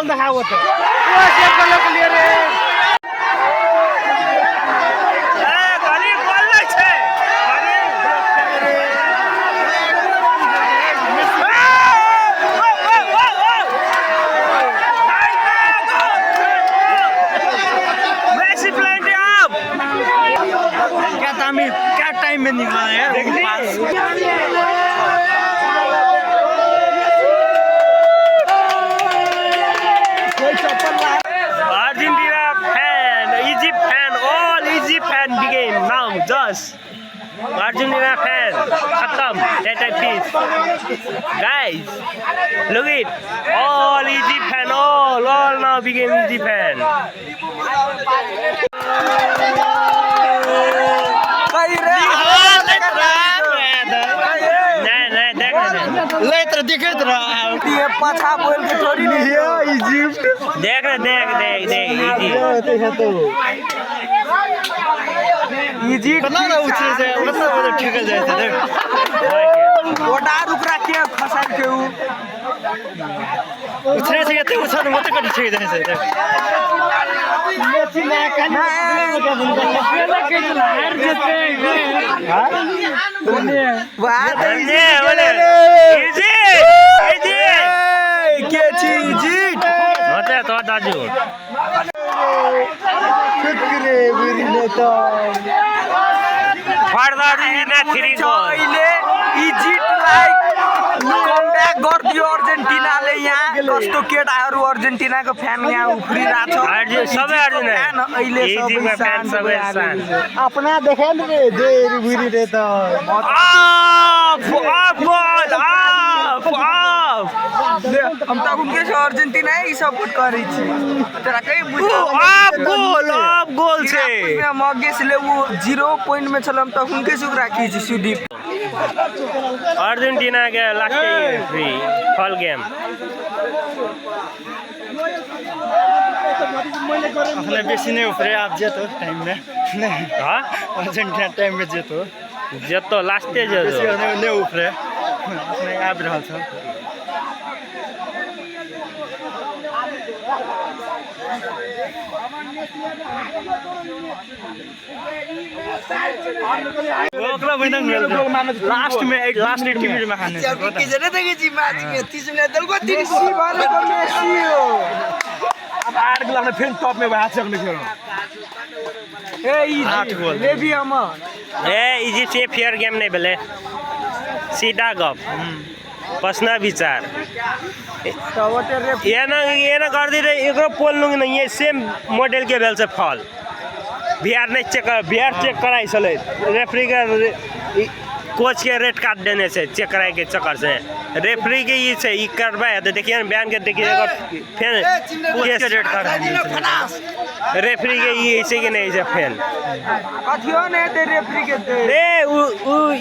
गोल देखाओ तो वो सेव कर लो क्लियर रे क्या टाइम में निकला है यार Argentina fan, Egypt fan, all Egypt fan begin now. Just Argentina fan, khatam. That I peace. Guys, look it. All Egypt fan, all now became Egypt fan. Letter दिखत रहा ये पाछा बोल के थोड़ी नहीं है इजिप्ट देख इजिप्ट इजिप्ट ना उछल से मतलब ठेकल जाए था देख ओटा रुक रखे फसाल के उछले से ते उछल मत कट ठेक जाए से देख ना कना के हार जते हां वाह बोले होते तो दाजू शुक्रे बुरीने तो फरदारी ने 3 गोल इजिप्ट लाइक कम बैक कर दियो अर्जेंटिना ले यहाँ कस्तो केटाहरु अर्जेंटिना को फ्यान यहाँ उफ्री राछ सबै अर्जेन्टिना अहिले सबै फ्यान सबै अपना देखेन रे देर बुरी रे त हम तो उनके से अर्जेंटीना ही सपोर्ट करी छी तेरा कई बुझा आप गोल से हम आगे से ले वो 0 पॉइंट में चलम तो उनके से राखी छी सुदीप अर्जेंटीना के लास्ट फ्री फॉल गेम अपने बेसी नहीं उफरे आप जेतो टाइम में नहीं हां अर्जेंटीना टाइम में जेतो लास्ट जे नहीं उफरे अपने आप रहल छ लास्ट में लास्ट टीम में खाने के जने देखे जी मैच में 30 मिनट दल को 3 बार मेसी हो अब 8 गोल ने फिर टॉप में बाहर सकने खेलो ए 8 गोल ले भी हम ए इजी से फेयर गेम नहीं भेले सीधा गप पसना विचार ये ना गर्दी रे एकरो पोल लूंगी नहीं ये सेम मॉडल के भेल से फॉल बिहार चेक कराई चले रेफरी के कोच के रेड कार्ड देने से चेक कराई के चक्कर से रेफरी के ये से ई करवाए तो देखिए बयान के देखिए फिर कोच के रेड कार्ड रेफरी के ये ऐसे के नहीं से फैन कथियो नहीं दे रेफरी के दे उ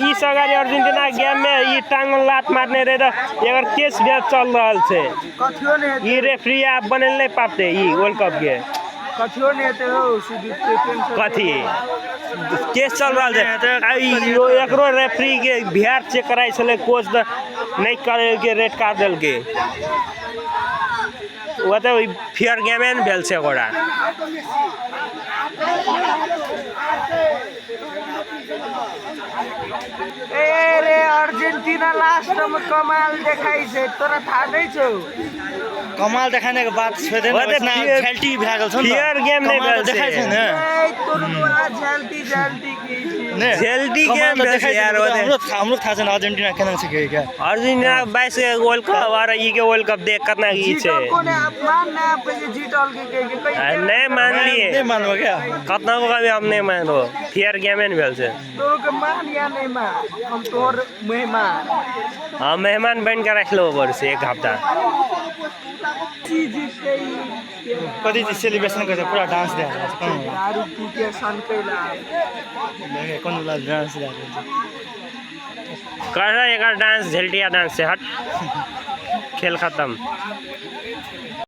ई सगारी अर्जेंटीना गेम में ई टांग लात मारने रे अगर केस भी चल रहल छे कथियो नहीं ई रेफरी आप बनल नहीं पाते ई वर्ल्ड कप के कथियो नहीं ते हो सुदीप कथी केस चल रहल है यो एकरो रेफरी के बिहार चेक कराई छले कोच नहीं करे के रेड कार्ड देल के वो तो फेयर गेम में भेल से गोड़ा ए रे अर्जेंटीना लास्ट में कमाल देखाई से तोरा था नहीं छौ कमाल देखाने के बाद छोड़े ना झलटी भए गेल छ फेयर गेम नहीं भेल देखाई छै ने तोरो बोला झलटी की झलटी गेम देखाई यार हमरो था छै अर्जेंटीना केना छै के अर्जेंटीना 22 के वर्ल्ड कप और ई के वर्ल्ड कप देख करना की छै कोने अपमान ना पे जीतल के नहीं मान लिए नहीं मानबो क्या कतना को भी हम नहीं मानो फेयर गेम में भेल छै तो के मान या नहीं मान हम तोर मेहमान हां मेहमान बन के रख लो बर से एक हफ्ता कति सेलिब्रेशन गर्छ पुरा डान्स दे यार तू के सन कैला देखे कोन वाला डान्स दे कर एक डांस झलटिया डांस से हट खेल खत्म।